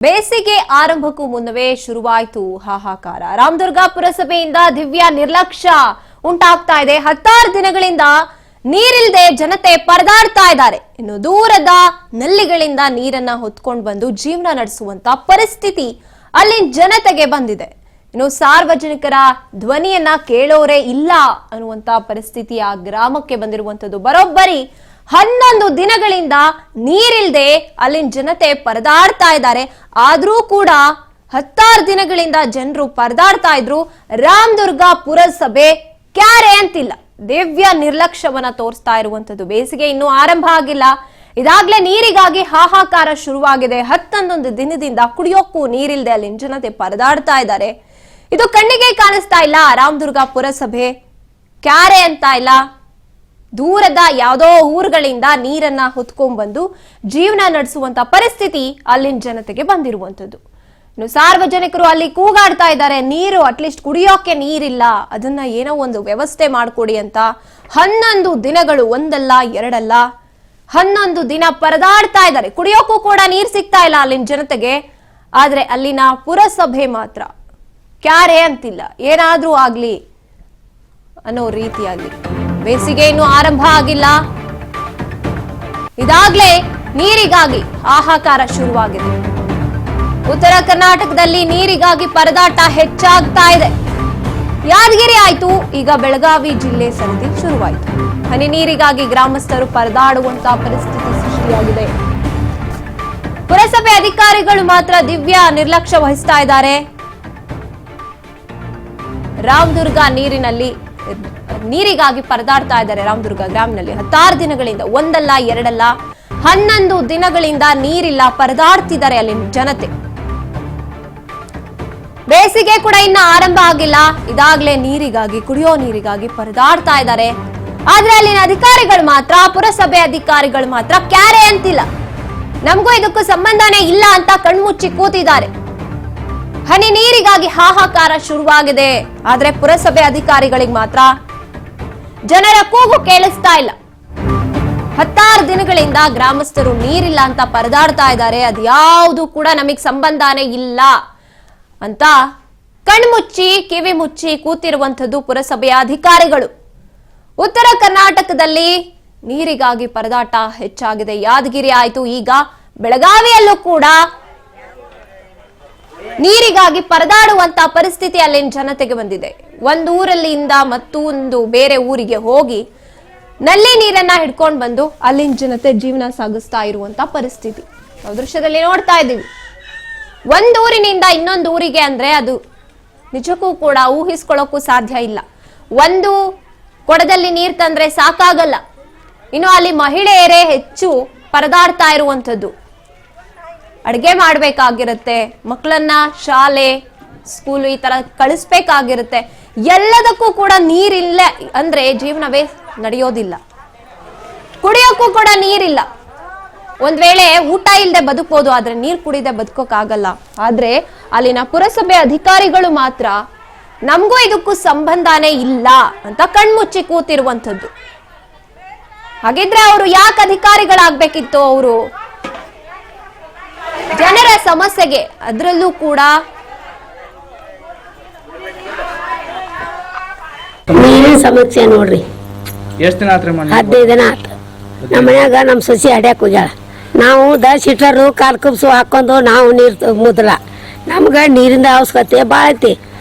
ಬೇಸಿಗೆ ಆರಂಭಕ್ಕೂ ಮುನ್ನವೇ ಶುರುವಾಯಿತು ಹಾಹಾಕಾರ. ರಾಮದುರ್ಗ ಪುರಸಭೆಯಿಂದ ದಿವ್ಯ ನಿರ್ಲಕ್ಷ್ಯ ಉಂಟಾಗ್ತಾ ಇದೆ. 16 ದಿನಗಳಿಂದ ನೀರಿಲ್ಲದೆ ಜನತೆ ಪರದಾಡ್ತಾ ಇದ್ದಾರೆ. ಇನ್ನು ದೂರದ ನಲ್ಲಿಗಳಿಂದ ನೀರನ್ನ ಹೊತ್ಕೊಂಡು ಬಂದು ಜೀವನ ನಡೆಸುವಂತ ಪರಿಸ್ಥಿತಿ ಅಲ್ಲಿನ ಜನತೆಗೆ ಬಂದಿದೆ. ಇನ್ನು ಸಾರ್ವಜನಿಕರ ಧ್ವನಿಯನ್ನ ಕೇಳೋರೇ ಇಲ್ಲ ಅನ್ನುವಂತ ಪರಿಸ್ಥಿತಿ ಆ ಗ್ರಾಮಕ್ಕೆ ಬಂದಿರುವಂತದ್ದು. ಬರೋಬ್ಬರಿ 11 ದಿನಗಳಿಂದ ನೀರಿಲ್ಲದೆ ಅಲ್ಲಿನ ಜನತೆ ಪರದಾಡ್ತಾ ಇದ್ದಾರೆ. ಆದ್ರೂ ಕೂಡ 16 ದಿನಗಳಿಂದ ಜನರು ಪರದಾಡ್ತಾ ಇದ್ರು. ರಾಮದುರ್ಗ ಪುರಸಭೆ ಕ್ಯಾರೆ ಅಂತಿಲ್ಲ, ದಿವ್ಯ ನಿರ್ಲಕ್ಷ್ಯವನ್ನ ತೋರಿಸ್ತಾ ಇರುವಂತದ್ದು. ಬೇಸಿಗೆ ಇನ್ನೂ ಆರಂಭ ಆಗಿಲ್ಲ, ಇದಾಗ್ಲೇ ನೀರಿಗಾಗಿ ಹಾಹಾಕಾರ ಶುರುವಾಗಿದೆ. 11 ದಿನದಿಂದ ಕುಡಿಯೋಕ್ಕೂ ನೀರಿಲ್ಲದೆ ಅಲ್ಲಿನ ಜನತೆ ಪರದಾಡ್ತಾ ಇದ್ದಾರೆ. ಇದು ಕಣ್ಣಿಗೆ ಕಾಣಿಸ್ತಾ ಇಲ್ಲ. ರಾಮದುರ್ಗ ಪುರಸಭೆ ಕ್ಯಾರೆ ಅಂತ ಇಲ್ಲ, ದೂರದ ಯಾವುದೋ ಊರುಗಳಿಂದ ನೀರನ್ನ ಹೊತ್ಕೊಂಡ್ ಬಂದು ಜೀವನ ನಡೆಸುವಂತ ಪರಿಸ್ಥಿತಿ ಅಲ್ಲಿನ ಜನತೆಗೆ ಬಂದಿರುವಂತದ್ದು. ಇನ್ನು ಸಾರ್ವಜನಿಕರು ಅಲ್ಲಿ ಕೂಗಾಡ್ತಾ ಇದ್ದಾರೆ, ನೀರು ಅಟ್ಲೀಸ್ಟ್ ಕುಡಿಯೋಕೆ ನೀರಿಲ್ಲ, ಅದನ್ನ ಏನೋ ಒಂದು ವ್ಯವಸ್ಥೆ ಮಾಡ್ಕೊಡಿ ಅಂತ. 11 ದಿನಗಳು, ಒಂದಲ್ಲ ಎರಡಲ್ಲ, 11 ದಿನ ಪರದಾಡ್ತಾ ಇದ್ದಾರೆ. ಕುಡಿಯೋಕ್ಕೂ ಕೂಡ ನೀರು ಸಿಗ್ತಾ ಇಲ್ಲ ಅಲ್ಲಿನ ಜನತೆಗೆ. ಆದ್ರೆ ಅಲ್ಲಿನ ಪುರಸಭೆ ಮಾತ್ರ ಕ್ಯಾರೆ ಅಂತಿಲ್ಲ, ಏನಾದ್ರೂ ಆಗ್ಲಿ ಅನ್ನೋ ರೀತಿಯಾಗಿ. ಬೇಸಿಗೆ ಇನ್ನೂ ಆರಂಭ ಆಗಿಲ್ಲ, ಇದಾಗ್ಲೇ ನೀರಿಗಾಗಿ ಹಾಹಾಕಾರ ಶುರುವಾಗಿದೆ. ಉತ್ತರ ಕರ್ನಾಟಕದಲ್ಲಿ ನೀರಿಗಾಗಿ ಪರದಾಟ ಹೆಚ್ಚಾಗ್ತಾ ಇದೆ. ಯಾದಗಿರಿ ಆಯ್ತು, ಈಗ ಬೆಳಗಾವಿ ಜಿಲ್ಲೆ ಸರದಿ ಶುರುವಾಯಿತು. ಹನಿ ನೀರಿಗಾಗಿ ಗ್ರಾಮಸ್ಥರು ಪರದಾಡುವಂತ ಪರಿಸ್ಥಿತಿ ಸೃಷ್ಟಿಯಾಗಿದೆ. ಪುರಸಭೆ ಅಧಿಕಾರಿಗಳು ಮಾತ್ರ ದಿವ್ಯ ನಿರ್ಲಕ್ಷ್ಯ ವಹಿಸ್ತಾ ಇದ್ದಾರೆ. ರಾಮದುರ್ಗ ನೀರಿಗಾಗಿ ಪರದಾಡ್ತಾ ಇದ್ದಾರೆ. ರಾಮದುರ್ಗ ಗ್ರಾಮದಲ್ಲಿ 16 ದಿನಗಳಿಂದ, ಒಂದಲ್ಲ ಎರಡಲ್ಲ, 11 ದಿನಗಳಿಂದ ನೀರಿಲ್ಲ, ಪರದಾಡ್ತಿದ್ದಾರೆ ಅಲ್ಲಿನ ಜನತೆ. ಬೇಸಿಗೆ ಕೂಡ ಇನ್ನ ಆರಂಭ ಆಗಿಲ್ಲ, ಇದಾಗ್ಲೇ ನೀರಿಗಾಗಿ, ಕುಡಿಯೋ ನೀರಿಗಾಗಿ ಪರದಾಡ್ತಾ ಇದ್ದಾರೆ. ಆದ್ರೆ ಅಲ್ಲಿನ ಅಧಿಕಾರಿಗಳು ಮಾತ್ರ, ಪುರಸಭೆ ಅಧಿಕಾರಿಗಳು ಮಾತ್ರ ಕ್ಯಾರೆ ಅಂತಿಲ್ಲ, ನಮಗೂ ಇದಕ್ಕೂ ಸಂಬಂಧನೇ ಇಲ್ಲ ಅಂತ ಕಣ್ಮುಚ್ಚಿ ಕೂತಿದ್ದಾರೆ. ಹನಿ ನೀರಿಗಾಗಿ ಹಾಹಾಕಾರ ಶುರುವಾಗಿದೆ. ಆದ್ರೆ ಪುರಸಭೆ ಅಧಿಕಾರಿಗಳಿಗೆ ಮಾತ್ರ ಜನರ ಕೂಗು ಕೇಳಿಸ್ತಾ ಇಲ್ಲ. 16 ದಿನಗಳಿಂದ ಗ್ರಾಮಸ್ಥರು ನೀರಿಲ್ಲ ಅಂತ ಪರದಾಡ್ತಾ ಇದ್ದಾರೆ. ಅದ್ಯಾವುದು ಕೂಡ ನಮಗ್ ಸಂಬಂಧನೇ ಇಲ್ಲ ಅಂತ ಕಣ್ಮುಚ್ಚಿ ಕಿವಿ ಮುಚ್ಚಿ ಕೂತಿರುವಂತದ್ದು ಪುರಸಭೆಯ ಅಧಿಕಾರಿಗಳು. ಉತ್ತರ ಕರ್ನಾಟಕದಲ್ಲಿ ನೀರಿಗಾಗಿ ಪರದಾಟ ಹೆಚ್ಚಾಗಿದೆ. ಯಾದಗಿರಿ ಆಯ್ತು, ಈಗ ಬೆಳಗಾವಿಯಲ್ಲೂ ಕೂಡ ನೀರಿಗಾಗಿ ಪರದಾಡುವಂತ ಪರಿಸ್ಥಿತಿ ಅಲ್ಲಿನ ಜನತೆಗೆ ಬಂದಿದೆ. ಒಂದು ಊರಲ್ಲಿಂದ ಮತ್ತೊಂದು ಬೇರೆ ಊರಿಗೆ ಹೋಗಿ ನಲ್ಲಿ ನೀರನ್ನ ಹಿಡ್ಕೊಂಡು ಬಂದು ಅಲ್ಲಿನ ಜನತೆ ಜೀವನ ಸಾಗಿಸ್ತಾ ಇರುವಂತ ಪರಿಸ್ಥಿತಿ ನಾವು ದೃಶ್ಯದಲ್ಲಿ ನೋಡ್ತಾ ಇದ್ದೀವಿ. ಒಂದು ಊರಿನಿಂದ ಇನ್ನೊಂದು ಊರಿಗೆ ಅಂದ್ರೆ ಅದು ನಿಜಕ್ಕೂ ಕೂಡ ಊಹಿಸ್ಕೊಳ್ಳೋಕ್ಕೂ ಸಾಧ್ಯ ಇಲ್ಲ. ಒಂದು ಕೊಡದಲ್ಲಿ ನೀರು ತಂದ್ರೆ ಸಾಕಾಗಲ್ಲ, ಇನ್ನು ಅಲ್ಲಿ ಮಹಿಳೆಯರೇ ಹೆಚ್ಚು ಪರದಾಡ್ತಾ ಇರುವಂತದ್ದು. ಅಡುಗೆ ಮಾಡ್ಬೇಕಾಗಿರುತ್ತೆ, ಮಕ್ಕಳನ್ನ ಶಾಲೆ ಸ್ಕೂಲು ಈ ತರ ಕಳಿಸ್ಬೇಕಾಗಿರುತ್ತೆ. ಎಲ್ಲದಕ್ಕೂ ಕೂಡ ನೀರಿಲ್ಲ ಅಂದ್ರೆ ಜೀವನವೇ ನಡೆಯೋದಿಲ್ಲ. ಕುಡಿಯೋಕ್ಕೂ ಕೂಡ ನೀರಿಲ್ಲ. ಒಂದ್ ವೇಳೆ ಊಟ ಇಲ್ಲದೆ ಬದುಕಬಹುದು, ಆದ್ರೆ ನೀರು ಕುಡಿದೆ ಬದುಕೋಕ್ಕಾಗಲ್ಲ. ಆದ್ರೆ ಅಲ್ಲಿನ ಪುರಸಭೆ ಅಧಿಕಾರಿಗಳು ಮಾತ್ರ ನಮಗೂ ಇದಕ್ಕೂ ಸಂಬಂಧನೇ ಇಲ್ಲ ಅಂತ ಕಣ್ಮುಚ್ಚಿ ಕೂತಿರುವಂತದ್ದು. ಹಾಗಿದ್ರೆ ಅವರು ಯಾಕೆ ಅಧಿಕಾರಿಗಳಾಗ್ಬೇಕಿತ್ತು? ಅವರು ಜನರ ಸಮಸ್ಯೆಗೆ, ಅದರಲ್ಲೂ ಕೂಡ ನೀರಿನ ಸಮಸ್ಯೆ ನೋಡ್ರಿ. ಎಷ್ಟು ದಿನ ಆತ್ರಿ? 15 ದಿನ ಆತ. ನಮ್ಮ ಮನ್ಯಾಗ ನಮ್ಮ ಸೊಸಿ ಅಡ್ಯಾಕ ಹೋಗ್ಯಾಳ. ನಾವು ಶೀಟರು ಕಾಲ್ ಕುಬ್ಸು ಹಾಕೊಂಡು ನಾವು ನೀರು ಮುದ್ಲ. ನಮ್ಗೆ ನೀರಿಂದ ಅವಶ್ಯಕತೆ ಭಾಳ ಐತಿ.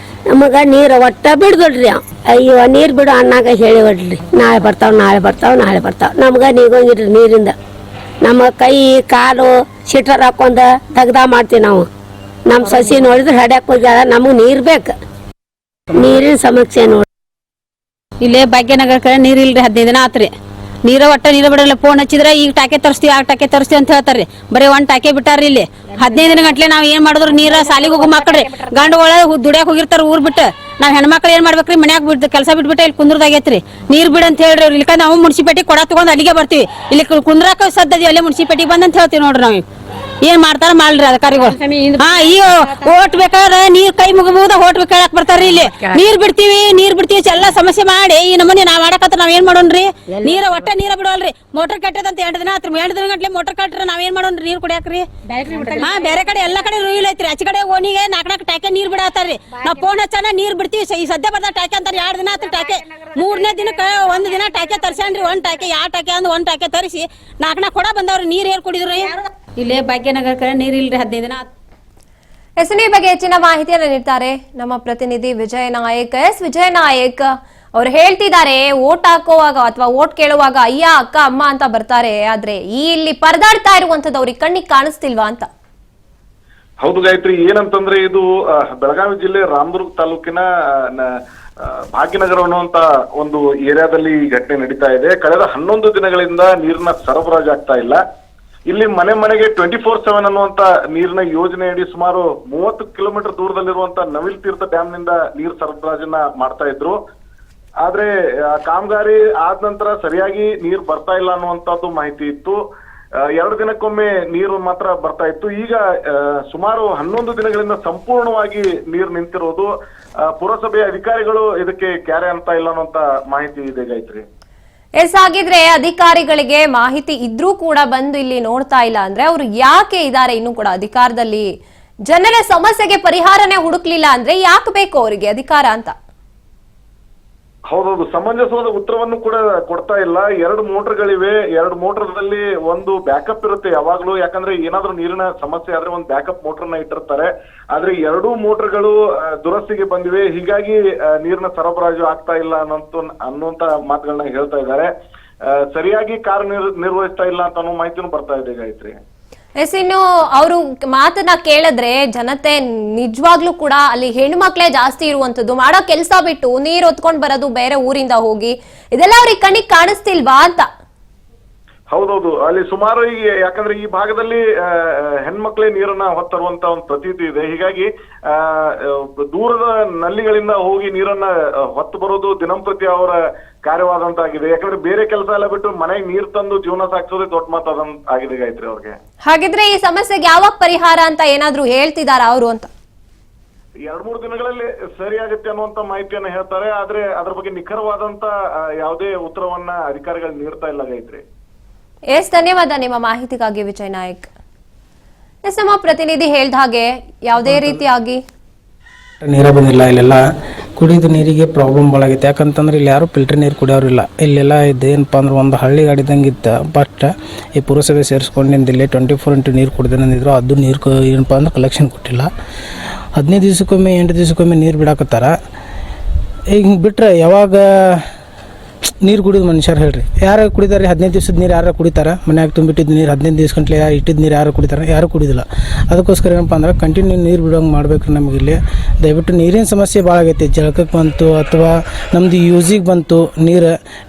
ನಮಗೆ ನೀರು ಒಟ್ಟ ಬಿಡ್ದೊಡ್ರಿ. ಅಯ್ಯೋ ನೀರು ಬಿಡು ಅನ್ನಾಗ ಹೇಳಿ ಹೊಡ್ರಿ, ನಾಳೆ ಬರ್ತಾವ ನಾಳೆ ಬರ್ತಾವ ನಾಳೆ ಬರ್ತಾವ. ನಮ್ಗೆ ನೀಗೋಂಗಿಲ್ರಿ ನೀರಿಂದ. ನಮ್ಮ ಕೈ ಕಾಲು ಶೀಟರ್ ಹಾಕೊಂಡ ತೆಗ್ದ ಮಾಡ್ತೀವಿ ನಾವು. ನಮ್ಮ ಸಸಿ ನೋಡಿದ್ರೆ ಹಡ್ಯಾಕ ಹೋಗ್ಯಾಳ. ನಮಗೆ ನೀರು ಬೇಕು. ನೀರಿನ ಸಮಸ್ಯೆ ನೋಡಿ. ಇಲ್ಲೇ ಭಾಗ್ಯನಗರ ಕಡೆ ನೀರು ಇಲ್ರಿ. 15 ದಿನ ಆತ್ರಿ. ನೀರು ಬಿಡಲ್ಲ. ಫೋನ್ ಹಚ್ಚಿದ್ರೆ ಈಗ ಟಾಕೆ ತರಿಸ್ತೀವಿ, ಆ ಟಾಕೆ ತರಿಸ್ತೀವಿ ಅಂತ ಹೇಳ್ತಾರ್ರಿ. ಬರೀ 1 ಟಾಕೆ ಬಿಟ್ಟಾರ್ರಿ. ಇಲ್ಲಿ 15 ದಿನ ಗಂಟ್ಲೆ ನಾವ್ ಏನ್ ಮಾಡಿದ್ರು ನೀರ ಸಾಲಿಗೆ ಹೋಗೋ ಮಕ್ಕಳ್ರಿ, ಗಂಡು ಒಳಗೆ ದುಡಿಯಾಕ ಹೋಗಿರ್ತಾರ ಊರ್ ಬಿಟ್ಟು. ನಾವ್ ಹೆಣ್ಮಕ್ಳು ಏನ್ ಮಾಡ್ಬೇಕ್ರಿ? ಮನ್ಯಾಗ ಬಿಟ್ಟು ಕೆಲಸ ಬಿಟ್ಬಿಟ್ಟು ಇಲ್ಲಿ ಕುಂದ್ರದಾಗೈತ್ರಿ. ನೀರ್ ಬಿಡ ಅಂತ ಹೇಳ್ರಿ. ಇಲ್ಲಿಕ ನಾವು ಮುನ್ಸಿಪೇಟೆಗೆ ಕೊಡ ತಗೊಂಡ್ ಅಲ್ಲಿಗೆ ಬರ್ತೀವಿ. ಇಲ್ಲಿ ಕುಂದ್ರಾಕ ಸದ್ದದಿ ಅಲ್ಲೇ ಮುನ್ಸಿಪೇಟೆಗೆ ಬಂದ್ ಅಂತ ಹೇಳ್ತೀವಿ ನೋಡ್ರಿ. ನಾವು ಏನ್ ಮಾಡ್ತಾರ ಮಾಡ್ರಿ ಅಧಿಕಾರಿಗಳು. ಹಾ ಈಗ ಓಟ್ ಬೇಕಾದ್ರೆ ನೀರ್ ಕೈ ಮುಗಿಬಹುದ ಓಟ್ ಕೇಳಕ್ ಬರ್ತಾರ್ರಿ. ಇಲ್ಲಿ ನೀರ್ ಬಿಡ್ತೀವಿ ಎಲ್ಲ ಸಮಸ್ಯೆ ಮಾಡಿ ಈ ನಮ್ಮನೆ ನಾವ್ ಮಾಡಕತ್ತ ನಾವ್ ಏನ್ ಮಾಡೋಣ್ರಿ? ನೀರ ಬಿಡವಲ್ರಿ. ಮೋಟರ್ ಕಟ್ಟದಂತ 2 ದಿನ ಆತ್ರಿ. 2 ದಿನ ಗಂಟ್ಲೆ ಮೋಟರ್ ಕಟ್ಟ್ರ ನಾವ್ ಏನ್ ಮಾಡೋಣ್ರಿ? ನೀರ್ ಕುಡಿಯಾಕ್ರಿ. ಹಾ ಬೇರೆ ಕಡೆ ಎಲ್ಲಾ ಕಡೆ ರೂಲ್ ಐತ್ರಿ. ಆಚೆ ಕಡೆ ಓಣಿಗೆ 4 ಟ್ಯಾಕೆ ನೀರ್ ಬಿಡಾತಾರ್ರಿ. ನಾವ್ ಫೋನ್ ಹಚ್ಚಾನ ನೀರ್ ಬಿಡ್ತೀವಿ. ಈ ಸದ್ಯ ಬರ್ದ ಟ್ಯಾಕೆ ಅಂತಾರ. 2 ದಿನ ಆತ್ರಿ ಟ್ಯಾಕೆ. 3ನೇ ದಿನಕ್ಕ 1 ದಿನ ಟ್ಯಾಕೆ ತರ್ಸ್ಯಾನ್ರಿ. 1 ಟ್ಯಾಕೆ ಯಾವ ಟ್ಯಾಕೆ ಅಂದ್ 1 ಟ್ಯಾಕೆ ತರಿಸಿ 4 ಕೊಡ ಬಂದವ್ರಿ. ನೀರ್ ಏರ್ ಕುಡಿದ್ರಿ. ಇಲ್ಲೇ ಭಾಗ್ಯನಗರ ಕಡೆ ನೀರ್ ಇಲ್ರಿ 15 ದಿನ. ಎಸ್ನಿ ಬಗ್ಗೆ ಹೆಚ್ಚಿನ ಮಾಹಿತಿಯನ್ನು ನೀಡ್ತಾರೆ ನಮ್ಮ ಪ್ರತಿನಿಧಿ ವಿಜಯ ನಾಯಕ್. ವಿಜಯ ನಾಯಕ್ ಅವ್ರು ಹೇಳ್ತಿದ್ದಾರೆ, ಓಟ್ ಹಾಕುವಾಗ ಅಥವಾ ಓಟ್ ಕೇಳುವಾಗ ಅಯ್ಯ ಅಕ್ಕ ಅಮ್ಮ ಅಂತ ಬರ್ತಾರೆ, ಆದ್ರೆ ಈ ಇಲ್ಲಿ ಪರದಾಡ್ತಾ ಇರುವಂತದ್ದು ಅವ್ರಿಗೆ ಕಣ್ಣಿಗೆ ಕಾಣಿಸ್ತಿಲ್ವಾ ಅಂತ. ಹೌದು ಗಾಯತ್ರಿ, ಏನಂತಂದ್ರೆ ಇದು ಬೆಳಗಾವಿ ಜಿಲ್ಲೆ ರಾಮದುರ್ಗ ತಾಲೂಕಿನ ಭಾಗ್ಯನಗರ ಅನ್ನುವಂತ ಒಂದು ಏರಿಯಾದಲ್ಲಿ ಈ ಘಟನೆ ನಡೀತಾ ಇದೆ. ಕಳೆದ 11 ದಿನಗಳಿಂದ ನೀರಿನ ಸರಬರಾಜು ಆಗ್ತಾ ಇಲ್ಲ. ಇಲ್ಲಿ ಮನೆ ಮನೆಗೆ 24/7 ಅನ್ನುವಂತ ನೀರಿನ ಯೋಜನೆಯಡಿ ಸುಮಾರು 30 ಕಿಲೋಮೀಟರ್ ದೂರದಲ್ಲಿರುವಂತ ನವಿಲ್ ತೀರ್ಥ ಡ್ಯಾಮ್ ನಿಂದ ನೀರು ಸರಬರಾಜನ್ನ ಮಾಡ್ತಾ ಇದ್ರು. ಆದ್ರೆ ಕಾಮಗಾರಿ ಆದ ನಂತರ ಸರಿಯಾಗಿ ನೀರು ಬರ್ತಾ ಇಲ್ಲ ಅನ್ನುವಂಥದ್ದು ಮಾಹಿತಿ ಇತ್ತು. 2 ದಿನಕ್ಕೊಮ್ಮೆ ನೀರು ಮಾತ್ರ ಬರ್ತಾ ಇತ್ತು. ಈಗ ಸುಮಾರು 11 ದಿನಗಳಿಂದ ಸಂಪೂರ್ಣವಾಗಿ ನೀರು ನಿಂತಿರೋದು. ಪುರಸಭೆಯ ಅಧಿಕಾರಿಗಳು ಇದಕ್ಕೆ ಕ್ಯಾರೆ ಅಂತ ಇಲ್ಲ ಅನ್ನುವಂತ ಮಾಹಿತಿ ಇದೆ ಗಾಯತ್ರಿ. ಹಾಗಿದ್ರೆ ಅಧಿಕಾರಿಗಳಿಗೆ ಮಾಹಿತಿ ಇದ್ರೂ ಕೂಡ ಬಂದು ಇಲ್ಲಿ ನೋಡ್ತಾ ಇಲ್ಲ ಅಂದ್ರೆ ಅವ್ರು ಯಾಕೆ ಇದಾರೆ ಇನ್ನು ಕೂಡ ಅಧಿಕಾರದಲ್ಲಿ? ಜನರ ಸಮಸ್ಯೆಗೆ ಪರಿಹಾರನೇ ಹುಡುಕ್ಲಿಲ್ಲ ಅಂದ್ರೆ ಯಾಕೆ ಬೇಕು ಅವರಿಗೆ ಅಧಿಕಾರ ಅಂತ? ಹೌದೌದು, ಸಮಂಜಸವಾದ ಉತ್ತರವನ್ನು ಕೂಡ ಕೊಡ್ತಾ ಇಲ್ಲ. 2 ಮೋಟರ್ಗಳಿವೆ. 2 ಮೋಟರ್ದಲ್ಲಿ ಒಂದು ಬ್ಯಾಕಪ್ ಇರುತ್ತೆ ಯಾವಾಗ್ಲೂ. ಯಾಕಂದ್ರೆ ಏನಾದ್ರೂ ನೀರಿನ ಸಮಸ್ಯೆ ಆದ್ರೆ ಒಂದು ಬ್ಯಾಕಪ್ ಮೋಟರ್ನ ಇಟ್ಟಿರ್ತಾರೆ. ಆದ್ರೆ 2 ಮೋಟರ್ಗಳು ದುರಸ್ತಿಗೆ ಬಂದಿವೆ. ಹೀಗಾಗಿ ನೀರಿನ ಸರಬರಾಜು ಆಗ್ತಾ ಇಲ್ಲ ಅನ್ನುವಂತ ಮಾತುಗಳನ್ನ ಹೇಳ್ತಾ ಇದ್ದಾರೆ. ಸರಿಯಾಗಿ ನಿರ್ವಹಿಸ್ತಾ ಇಲ್ಲ ಅಂತ ಅನ್ನೋ ಮಾಹಿತಿನೂ ಬರ್ತಾ ಇದೆ ಗಾಯತ್ರಿ. ಇನ್ನು ಅವರು ಮಾತನ್ನ ಕೇಳಿದ್ರೆ ಜನತೆ ನಿಜವಾಗ್ಲೂ ಕೂಡ ಅಲ್ಲಿ ಹೆಣ್ಮಕ್ಳೇ ಜಾಸ್ತಿ ಇರುವಂತದ್ದು, ಮಾಡೋ ಕೆಲಸ ಬಿಟ್ಟು ನೀರ್ ಹೊತ್ಕೊಂಡ್ ಬರೋದು ಬೇರೆ ಊರಿಂದ ಹೋಗಿ, ಇದೆಲ್ಲ ಅವ್ರಿಗೆ ಕಣ್ಣಿಗೆ ಕಾಣಿಸ್ತಿಲ್ವಾ ಅಂತ. ಹೌದೌದು, ಅಲ್ಲಿ ಸುಮಾರು ಈಗ ಯಾಕಂದ್ರೆ ಈ ಭಾಗದಲ್ಲಿ ಹೆಣ್ಮಕ್ಳೇ ನೀರನ್ನ ಹೊತ್ತರುವಂತ ಒಂದು ಪ್ರತೀತಿ ಇದೆ. ಹೀಗಾಗಿ ದೂರದ ನಲ್ಲಿಗಳಿಂದ ಹೋಗಿ ನೀರನ್ನ ಹೊತ್ತು ಬರೋದು ದಿನಂಪ್ರತಿ ಅವರ ಕಾರ್ಯವಾದಂತಾಗಿದೆ. ಯಾಕಂದ್ರೆ ಬೇರೆ ಕೆಲಸ ಎಲ್ಲ ಬಿಟ್ಟು ಮನೆಗೆ ನೀರ್ ತಂದು ಜೀವನ ಸಾಗಿಸೋದೇ ದೊಡ್ಡ ಮಾತಾದಂತ ಆಗಿದೆ ಗಾಯತ್ರಿ ಅವ್ರಿಗೆ. ಹಾಗಿದ್ರೆ ಈ ಸಮಸ್ಯೆಗೆ ಯಾವಾಗ ಪರಿಹಾರ ಅಂತ ಏನಾದ್ರು ಹೇಳ್ತಿದಾರ ಅವರು ಅಂತ? 2-3 ದಿನಗಳಲ್ಲಿ ಸರಿಯಾಗುತ್ತೆ ಅನ್ನುವಂತ ಮಾಹಿತಿಯನ್ನ ಹೇಳ್ತಾರೆ. ಆದ್ರೆ ಅದ್ರ ಬಗ್ಗೆ ನಿಖರವಾದಂತ ಯಾವುದೇ ಉತ್ತರವನ್ನ ಅಧಿಕಾರಿಗಳು ನೀಡ್ತಾ ಇಲ್ಲ ಗಾಯತ್ರಿ. ಧನ್ಯವಾದ ನಿಮ್ಮ ಮಾಹಿತಿಗಾಗಿ ವಿಜಯ್ ನಾಯಕ್. ನಮ್ಮ ಪ್ರತಿನಿಧಿ ಹೇಳ್ದ ಹಾಗೆ ಯಾವುದೇ ರೀತಿಯಾಗಿ ನೀರ ಬಂದಿಲ್ಲ. ಇಲ್ಲೆಲ್ಲ ಕುಡಿದ ನೀರಿಗೆ ಪ್ರಾಬ್ಲಮ್ ಭಾಳ ಆಗೈತೆ. ಯಾಕಂತಂದ್ರೆ ಇಲ್ಲಿ ಯಾರು ಫಿಲ್ಟರ್ ನೀರು ಕುಡಿಯೋರಿಲ್ಲ. ಇಲ್ಲೆಲ್ಲ ಇದೇನಪ್ಪ ಅಂದ್ರೆ ಒಂದು ಹಳ್ಳಿ ಗಾಡಿದಂಗೆ ಇತ್ತು. ಬಟ್ ಈ ಪುರಸಭೆ ಸೇರಿಸ್ಕೊಂಡಿಂದ ಇಲ್ಲಿ 24x ನೀರು ಕುಡ್ದೇನಂದಿದ್ರು. ಅದು ನೀರು ಏನಪ್ಪ ಅಂದ್ರೆ ಕಲೆಕ್ಷನ್ ಕೊಟ್ಟಿಲ್ಲ. 15 ದಿವಸಕ್ಕೊಮ್ಮೆ 8 ದಿವಸಕ್ಕೊಮ್ಮೆ ನೀರು ಬಿಡಾಕತ್ತಾರ. ಈಗ ಹಿಂಗೆ ಬಿಟ್ಟರೆ ಯಾವಾಗ ನೀರು ಕುಡಿದು ಮನುಷ್ಯರು ಹೇಳ್ರಿ ಯಾರು ಕುಡಿತಾರೆ? 15 ದಿವಸದ ನೀರು ಯಾರು ಕುಡಿತಾರೆ? ಮನ್ಯಾಗ ತುಂಬಿಟ್ಟಿದ್ದು ನೀರು 15 ದಿವಸ ಗಂಟ್ಲೆ ಇಟ್ಟಿದ್ದು ನೀರು ಯಾರು ಕುಡಿತಾರೆ? ಯಾರು ಕುಡಿದಿಲ್ಲ. ಅದಕ್ಕೋಸ್ಕರ ಏನಪ್ಪ ಅಂದ್ರೆ ಕಂಟಿನ್ಯೂ ನೀರು ಬಿಡೋಂಗೆ ಮಾಡ್ಬೇಕು ನಮಗೆ. ಇಲ್ಲಿ ದಯವಿಟ್ಟು ನೀರಿನ ಸಮಸ್ಯೆ ಭಾಳ ಆಗೈತಿ. ಜಳಕಕ್ಕೆ ಬಂತು ಅಥವಾ ನಮ್ಮದು ಯೂಸಿಗೆ ಬಂತು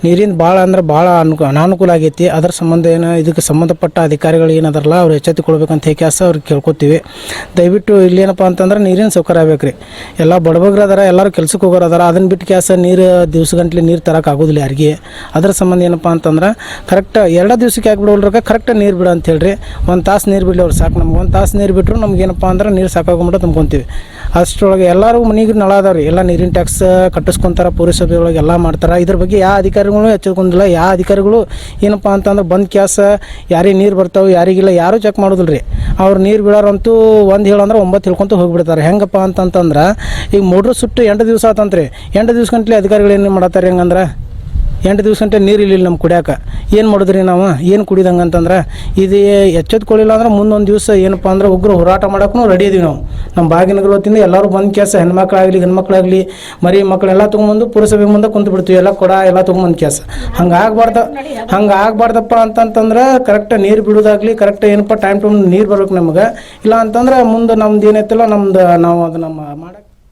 ನೀರಿನ ಭಾಳ ಅಂದ್ರೆ ಭಾಳ ಅನಾನುಕೂಲ ಆಗೈತಿ. ಅದರ ಸಂಬಂಧ ಏನು ಇದಕ್ಕೆ ಸಂಬಂಧಪಟ್ಟ ಅಧಿಕಾರಿಗಳು ಏನದಾರಲ್ಲ ಅವ್ರು ಎಚ್ಚೆತ್ತುಕೊಳ್ಬೇಕಂತ ಹೇಗೆ ಅವ್ರಿಗೆ ಕೇಳ್ಕೊತೀವಿ. ದಯವಿಟ್ಟು ಇಲ್ಲೇನಪ್ಪ ಅಂತಂದ್ರೆ ನೀರಿನ ಸೌಕರ್ಯ ಆಗ್ಬೇಕು ರೀ. ಎಲ್ಲ ಬಡಬಗ್ರು ಅದಾರ, ಎಲ್ಲರೂ ಕೆಲ್ಸಕ್ಕೆ ಹೋಗೋರು ಅದಾರ. ಅದನ್ನ ಬಿಟ್ಟು ಕ್ಯಾಸ ನೀರು ದಿವ್ಸ ಗಂಟ್ಲೆ ನೀರು ತರಕ್ಕೆ ಆಗೋದಿಲ್ಲ ಯಾರಿಗೆ. ಅದರ ಸಂಬಂಧ ಏನಪ್ಪ ಅಂತಂದ್ರೆ ಕರೆಕ್ಟ್ 2 ದಿವಸಕ್ಕೆ ಹಾಕ್ಬಿಡೋಲ್ರಾಗ ಕರೆಕ್ಟ್ ನೀರು ಬಿಡು ಅಂತ ಹೇಳ್ರಿ. 1 ತಾಸು ನೀರು ಬಿಡಲಿ ಅವ್ರು ಸಾಕು. ನಮ್ಗೆ 1 ತಾಸು ನೀರು ಬಿಟ್ಟರು ನಮ್ಗೆ ಏನಪ್ಪ ಅಂದ್ರೆ ನೀರು ಸಾಕಾಗ್ಬಿಟ್ಟು ತುಂಬ್ಕೊಂತೀವಿ. ಅಷ್ಟರೊಳಗೆ ಎಲ್ಲರೂ ಮನೆಗೆ ನಳ ಅದಾವ್ರಿ. ಎಲ್ಲ ನೀರಿನ ಟ್ಯಾಕ್ಸ್ ಕಟ್ಟಿಸ್ಕೊಂತಾರೆ. ಪುರಸಭೆ ಒಳಗೆ ಎಲ್ಲ ಮಾಡ್ತಾರೆ. ಇದ್ರ ಬಗ್ಗೆ ಯಾವ ಅಧಿಕಾರಿಗಳು ಎಚ್ಚರಿಕೊಂಡಿಲ್ಲ. ಯಾವ ಅಧಿಕಾರಿಗಳು ಏನಪ್ಪ ಅಂತಂದ್ರೆ ಬಂದ್ ಕ್ಯಾಸ ಯಾರಿಗೆ ನೀರು ಬರ್ತಾವೆ ಯಾರಿಗಿಲ್ಲ ಯಾರೂ ಚೆಕ್ ಮಾಡೋದಿಲ್ಲ ರೀ. ಅವ್ರು ನೀರು ಬಿಡೋರಂತೂ 1 ಹೇಳಂದ್ರೆ 9 ಹೇಳ್ಕೊಂತ ಹೋಗಿಬಿಡ್ತಾರೆ. ಹೆಂಗಪ್ಪ ಅಂತಂತಂದ್ರೆ ಈಗ ಮೋಟ್ರ್ ಸುಟ್ಟು 8 ದಿವಸ ಆತಂತ್ರಿ. 8 ದಿವಸ ಗಂಟ್ಲೆ ಅಧಿಕಾರಿಗಳು ಏನು ಮಾಡತ್ತಾರೆ? ಹೆಂಗಂದ್ರೆ 8 ದಿವಸ ಗಂಟೆ ನೀರು ಇಲ್ಲ ನಮ್ಮ ಕುಡಿಯೋಕೆ. ಏನು ಮಾಡಿದ್ರಿ ನಾವು? ಏನು ಕುಡಿದಂಗೆ ಅಂತಂದ್ರೆ ಇದು ಎಚ್ಚೆತ್ಕೊಳ್ಳಿಲ್ಲ ಅಂದ್ರೆ ಮುಂದೊಂದು ದಿವಸ ಏನಪ್ಪ ಅಂದ್ರೆ ಉಗ್ರ ಹೋರಾಟ ಮಾಡೋಕ್ಕೂ ರೆಡಿ ಇದೀವಿ ನಾವು. ನಮ್ಮ ಭಾಗ್ಯನಗರ ಹೊತ್ತಿಂದ ಎಲ್ಲರೂ ಬಂದು ಕೆಲಸ ಹೆಣ್ಮಕ್ಳಾಗಲಿ ಗಂಡ್ಮಕ್ಳಾಗಲಿ ಮರಿ ಮಕ್ಕಳೆಲ್ಲ ತೊಗೊಂಬಂದು ಪುರಸಭೆ ಮುಂದೆ ಕುಂತು ಬಿಡ್ತೀವಿ. ಎಲ್ಲ ಕೊಡ ಎಲ್ಲ ತೊಗೊಂಬಂದು ಕೆಲಸ ಹಂಗೆ ಆಗ್ಬಾರ್ದಪ್ಪ ಅಂತಂತಂದ್ರೆ ಕರೆಕ್ಟ್ ನೀರು ಬಿಡೋದಾಗಲಿ ಕರೆಕ್ಟ್ ಏನಪ್ಪ ಟೈಮ್ ಟೈಮ್ ನೀರು ಬರ್ಬೇಕು ನಮಗೆ. ಇಲ್ಲ ಅಂತಂದ್ರೆ ಮುಂದೆ ನಮ್ದು ಏನೈತಿಲ್ಲ ನಾವು ಅದನ್ನು ಮಾಡಕ್ಕೆ